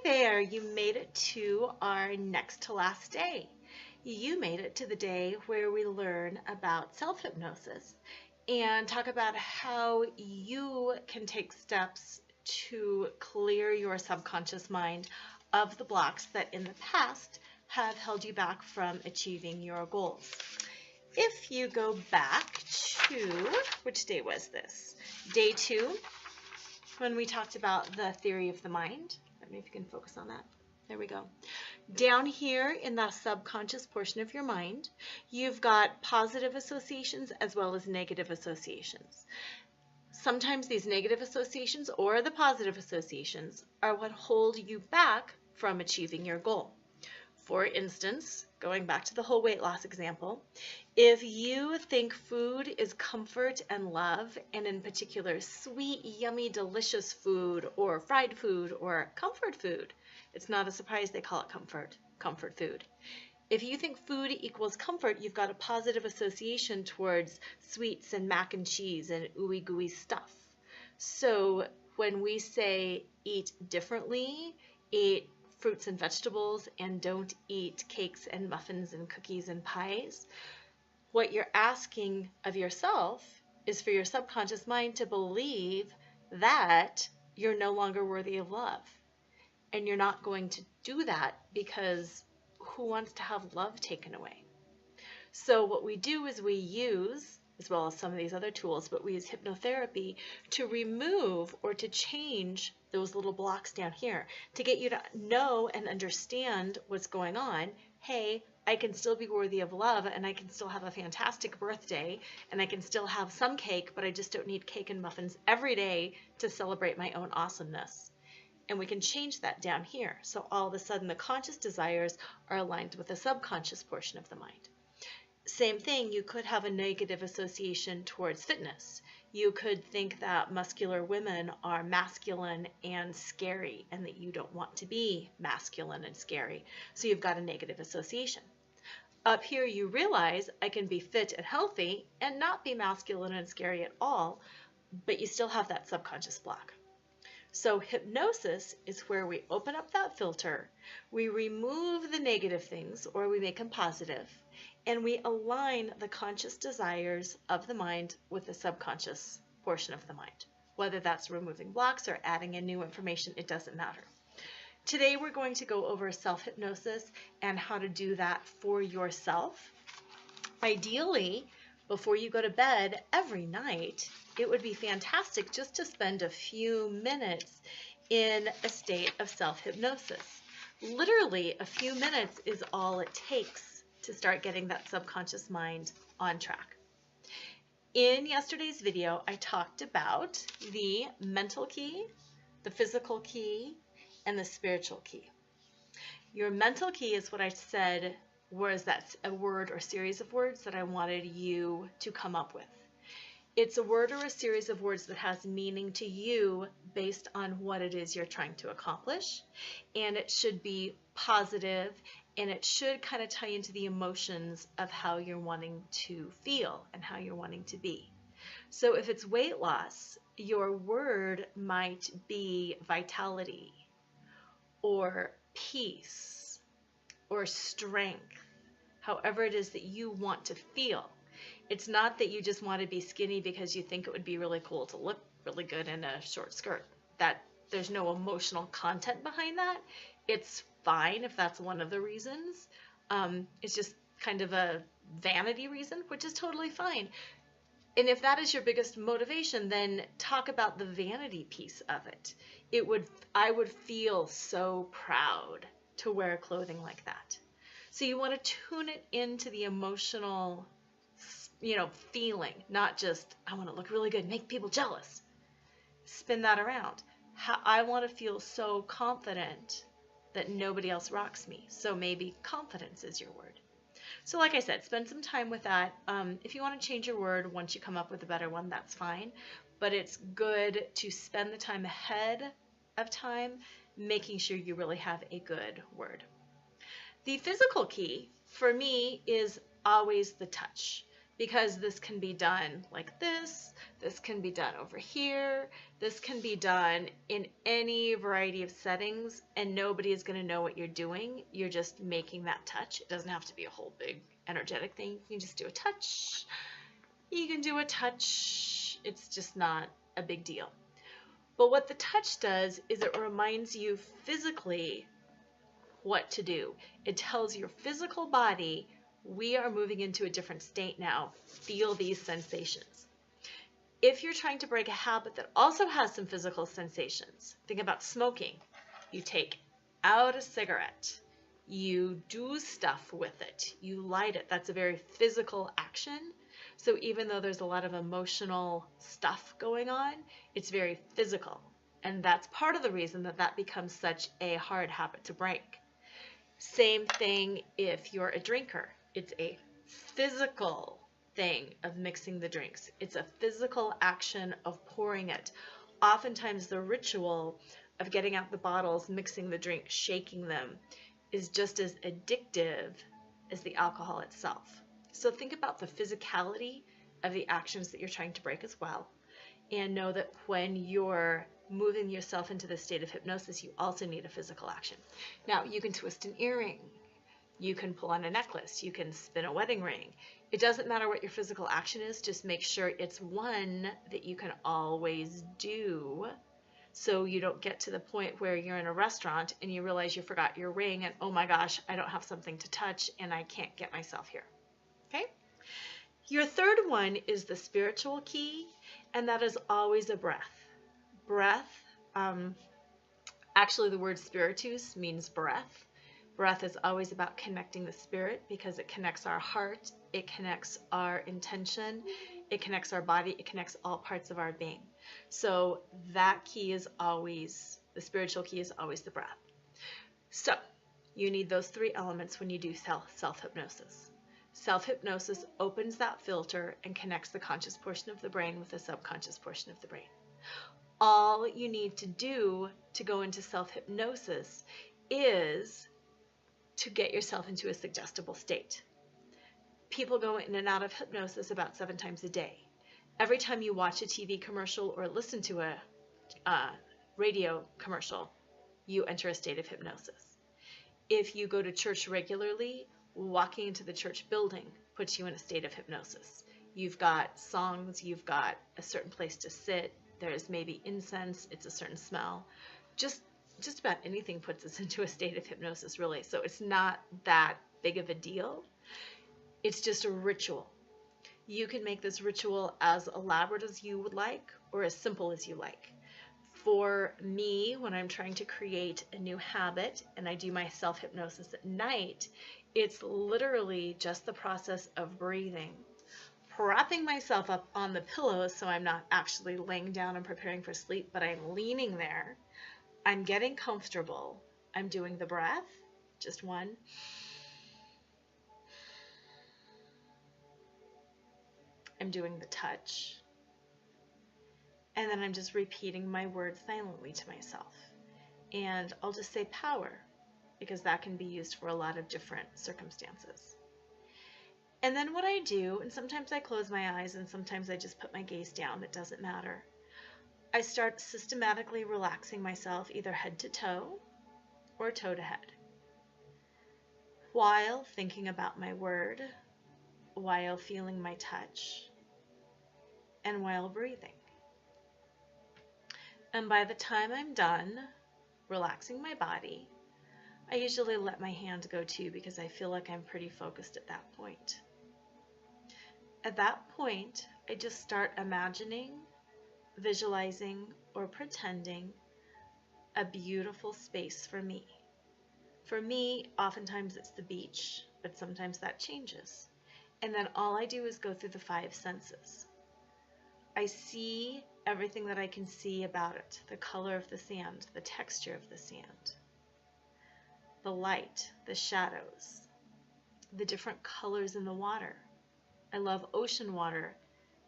there, you made it to our next to last day. You made it to the day where we learn about self-hypnosis and talk about how you can take steps to clear your subconscious mind of the blocks that in the past have held you back from achieving your goals. If you go back to, which day was this? Day 2, when we talked about the theory of the mind. Let me know if you can focus on that. There we go. Down here in the subconscious portion of your mind, you've got positive associations as well as negative associations. Sometimes these negative associations or the positive associations are what hold you back from achieving your goal. For instance, going back to the whole weight loss example, if you think food is comfort and love, and in particular sweet, yummy, delicious food or fried food or comfort food, it's not a surprise they call it comfort food. If you think food equals comfort, you've got a positive association towards sweets and mac and cheese and ooey gooey stuff. So when we say eat differently, eat fruits and vegetables, and don't eat cakes and muffins and cookies and pies, what you're asking of yourself is for your subconscious mind to believe that you're no longer worthy of love. And you're not going to do that because who wants to have love taken away? So what we do is we use, as well as some of these other tools, but we use hypnotherapy to remove or to change those little blocks down here to get you to know and understand what's going on. Hey, I can still be worthy of love, and I can still have a fantastic birthday, and I can still have some cake, but I just don't need cake and muffins every day to celebrate my own awesomeness. And we can change that down here. So all of a sudden the conscious desires are aligned with the subconscious portion of the mind. Same thing, you could have a negative association towards fitness. You could think that muscular women are masculine and scary and that you don't want to be masculine and scary. So you've got a negative association. Up here you realize I can be fit and healthy and not be masculine and scary at all, but you still have that subconscious block. So hypnosis is where we open up that filter, we remove the negative things or we make them positive, and we align the conscious desires of the mind with the subconscious portion of the mind. Whether that's removing blocks or adding in new information, it doesn't matter. Today we're going to go over self-hypnosis and how to do that for yourself. Ideally, before you go to bed every night, it would be fantastic just to spend a few minutes in a state of self-hypnosis. Literally, a few minutes is all it takes to start getting that subconscious mind on track. In yesterday's video, I talked about the mental key, the physical key, and the spiritual key. Your mental key is what I said was that a word or series of words that I wanted you to come up with. It's a word or a series of words that has meaning to you based on what it is you're trying to accomplish, and it should be positive, and it should kind of tie into the emotions of how you're wanting to feel and how you're wanting to be. So if it's weight loss, your word might be vitality or peace or strength, however it is that you want to feel. It's not that you just want to be skinny because you think it would be really cool to look really good in a short skirt. That there's no emotional content behind that. It's fine if that's one of the reasons. It's just kind of a vanity reason, which is totally fine. And if that is your biggest motivation, then talk about the vanity piece of it. I would feel so proud to wear clothing like that. So you want to tune it into the emotional, feeling, not just, I want to look really good, make people jealous. Spin that around. I want to feel so confident that nobody else rocks me. So maybe confidence is your word. So like I said, spend some time with that. If you want to change your word once you come up with a better one, that's fine. But it's good to spend the time ahead of time making sure you really have a good word. The physical key for me is always the touch. because this can be done like this can be done over here, this can be done in any variety of settings, and nobody is going to know what you're doing. You're just making that touch. It doesn't have to be a whole big energetic thing. You can just do a touch. You can do a touch. It's just not a big deal. But what the touch does is it reminds you physically what to do. It tells your physical body, we are moving into a different state now. Feel these sensations. If you're trying to break a habit that also has some physical sensations, think about smoking. You take out a cigarette, you do stuff with it, you light it. That's a very physical action. So even though there's a lot of emotional stuff going on, it's very physical. And that's part of the reason that that becomes such a hard habit to break. Same thing if you're a drinker. It's a physical thing of mixing the drinks. It's a physical action of pouring it. Oftentimes the ritual of getting out the bottles, mixing the drink, shaking them is just as addictive as the alcohol itself. So think about the physicality of the actions that you're trying to break as well. And know that when you're moving yourself into the state of hypnosis, you also need a physical action. Now, you can twist an earring. You can pull on a necklace. You can spin a wedding ring. It doesn't matter what your physical action is. Just make sure it's one that you can always do, so you don't get to the point where you're in a restaurant and you realize you forgot your ring and, oh my gosh, I don't have something to touch and I can't get myself here. Okay? Your third one is the spiritual key, and that is always a breath. Breath, actually the word spiritus means breath. Breath is always about connecting the spirit because it connects our heart, it connects our intention, it connects our body, it connects all parts of our being. So that key is always, the spiritual key is always the breath. So you need those three elements when you do self-hypnosis. Self-hypnosis opens that filter and connects the conscious portion of the brain with the subconscious portion of the brain. All you need to do to go into self-hypnosis is to get yourself into a suggestible state. People go in and out of hypnosis about 7 times a day. Every time you watch a TV commercial or listen to a radio commercial, you enter a state of hypnosis. If you go to church regularly, walking into the church building puts you in a state of hypnosis. You've got songs, you've got a certain place to sit, there's maybe incense, it's a certain smell. Just about anything puts us into a state of hypnosis, really. So it's not that big of a deal. It's just a ritual. You can make this ritual as elaborate as you would like or as simple as you like. For me, when I'm trying to create a new habit and I do my self-hypnosis at night, it's literally just the process of breathing, propping myself up on the pillows so I'm not actually laying down and preparing for sleep, but I'm leaning there. I'm getting comfortable. I'm doing the breath, just one. I'm doing the touch. And then I'm just repeating my words silently to myself. And I'll just say power, because that can be used for a lot of different circumstances. And then what I do, and sometimes I close my eyes and sometimes I just put my gaze down, it doesn't matter. I start systematically relaxing myself either head to toe or toe to head, while thinking about my word, while feeling my touch, and while breathing. And by the time I'm done relaxing my body, I usually let my hand go too, because I feel like I'm pretty focused at that point. At that point, I just start imagining, visualizing, or pretending a beautiful space for me. For me, oftentimes it's the beach, but sometimes that changes. And then all I do is go through the 5 senses. I see everything that I can see about it, the color of the sand, the texture of the sand, the light, the shadows, the different colors in the water. I love ocean water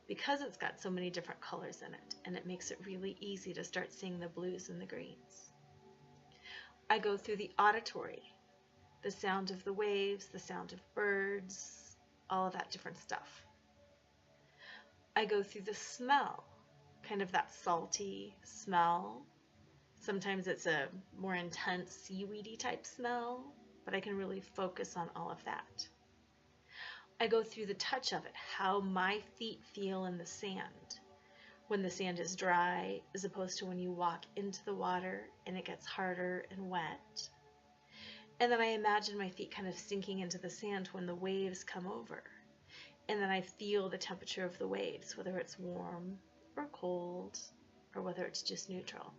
because it's got so many different colors in it, and it makes it really easy to start seeing the blues and the greens. I go through the auditory, the sound of the waves, the sound of birds, all of that different stuff. I go through the smell, kind of that salty smell. Sometimes it's a more intense seaweedy type smell, but I can really focus on all of that. I go through the touch of it, how my feet feel in the sand when the sand is dry, as opposed to when you walk into the water and it gets harder and wet. And then I imagine my feet kind of sinking into the sand when the waves come over. And then I feel the temperature of the waves, whether it's warm or cold, or whether it's just neutral.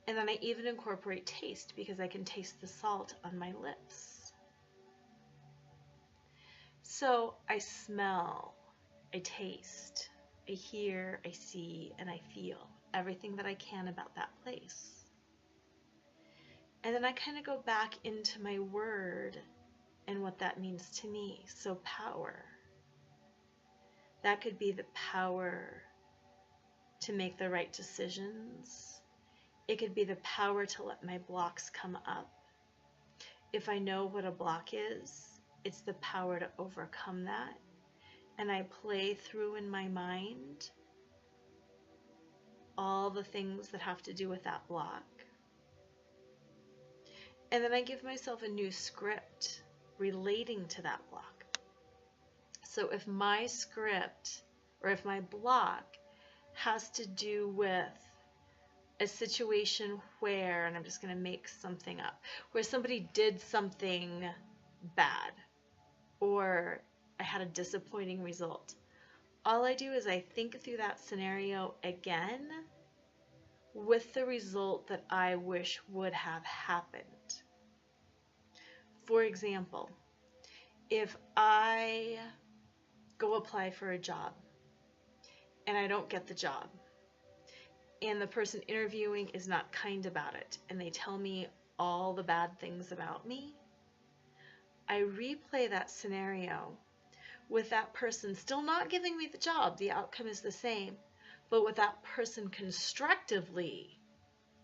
And then I even incorporate taste, because I can taste the salt on my lips. So I smell, I taste, I hear, I see, and I feel everything that I can about that place. And then I kind of go back into my word and what that means to me. So power. That could be the power to make the right decisions. It could be the power to let my blocks come up. If I know what a block is, it's the power to overcome that. And I play through in my mind all the things that have to do with that block. And then I give myself a new script relating to that block. So if my script, or if my block, has to do with a situation where, and I'm just going to make something up, where somebody did something bad, or I had a disappointing result, all I do is I think through that scenario again with the result that I wish would have happened. For example, if I go apply for a job and I don't get the job, and the person interviewing is not kind about it, and they tell me all the bad things about me, I replay that scenario with that person still not giving me the job, the outcome is the same, but with that person constructively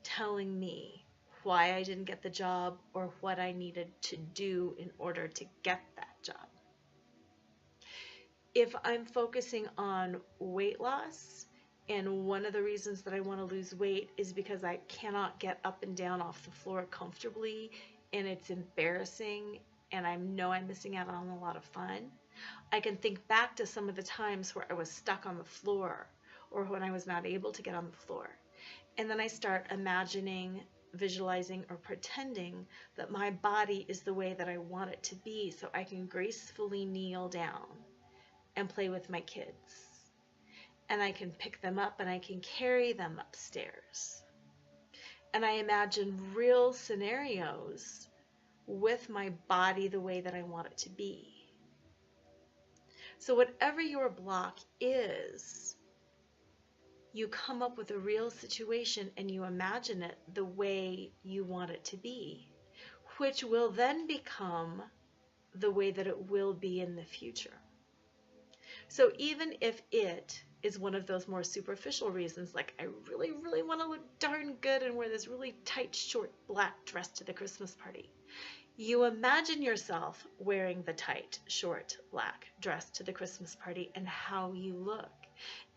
telling me why I didn't get the job or what I needed to do in order to get that job. If I'm focusing on weight loss, and one of the reasons that I want to lose weight is because I cannot get up and down off the floor comfortably, and it's embarrassing, and I know I'm missing out on a lot of fun, I can think back to some of the times where I was stuck on the floor, or when I was not able to get on the floor. And then I start imagining, visualizing, or pretending that my body is the way that I want it to be, so I can gracefully kneel down and play with my kids. And I can pick them up and I can carry them upstairs. And I imagine real scenarios with my body the way that I want it to be. So whatever your block is, you come up with a real situation and you imagine it the way you want it to be, which will then become the way that it will be in the future. So even if it is one of those more superficial reasons, like I really, really want to look darn good and wear this really tight, short, black dress to the Christmas party, you imagine yourself wearing the tight, short, black dress to the Christmas party and how you look.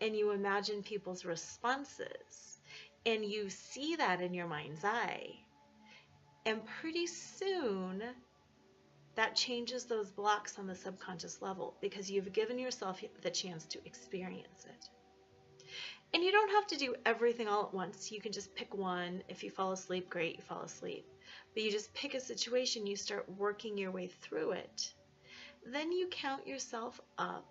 And you imagine people's responses. And you see that in your mind's eye. And pretty soon, that changes those blocks on the subconscious level because you've given yourself the chance to experience it. And you don't have to do everything all at once. You can just pick one. If you fall asleep, great, you fall asleep. But you just pick a situation, you start working your way through it. Then you count yourself up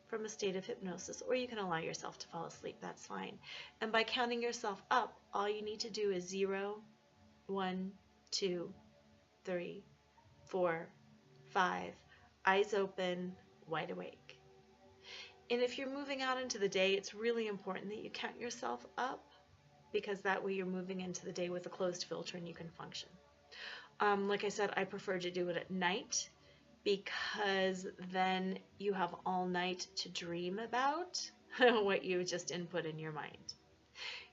from a state of hypnosis, or you can allow yourself to fall asleep, that's fine. And by counting yourself up, all you need to do is 0, 1, 2, 3, 4, 5, eyes open, wide awake. And if you're moving out into the day, it's really important that you count yourself up, because that way you're moving into the day with a closed filter and you can function. Like I said, I prefer to do it at night because then you have all night to dream about what you just input in your mind.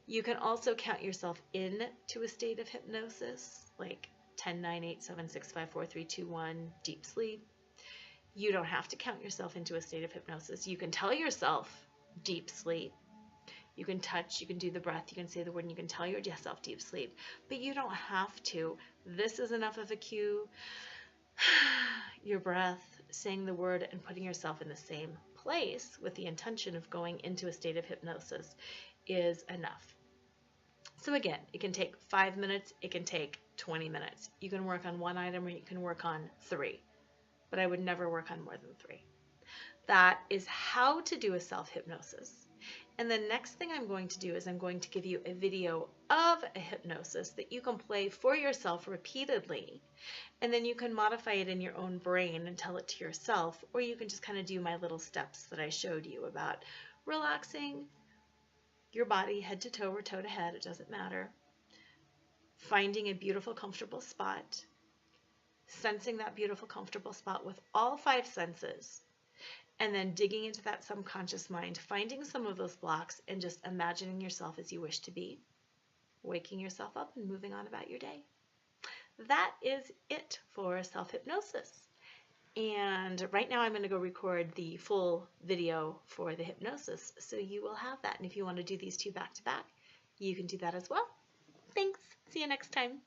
You can also count yourself in to a state of hypnosis, like 10, 9, 8, 7, 6, 5, 4, 3, 2, 1, deep sleep. You don't have to count yourself into a state of hypnosis. You can tell yourself deep sleep. You can touch, you can do the breath, you can say the word, and you can tell yourself deep sleep, but you don't have to. This is enough of a cue. Your breath, saying the word, and putting yourself in the same place with the intention of going into a state of hypnosis is enough. So again, it can take 5 minutes, it can take 20 minutes. You can work on one item or you can work on 3, but I would never work on more than 3. That is how to do a self-hypnosis. And the next thing I'm going to do is I'm going to give you a video of a hypnosis that you can play for yourself repeatedly, and then you can modify it in your own brain and tell it to yourself, or you can just kind of do my little steps that I showed you about relaxing your body head to toe or toe to head, it doesn't matter, finding a beautiful, comfortable spot, sensing that beautiful, comfortable spot with all 5 senses, and then digging into that subconscious mind, finding some of those blocks and just imagining yourself as you wish to be, waking yourself up and moving on about your day. That is it for self-hypnosis. And right now I'm going to go record the full video for the hypnosis, so you will have that. And if you want to do these 2 back to back, you can do that as well. Thanks. See you next time.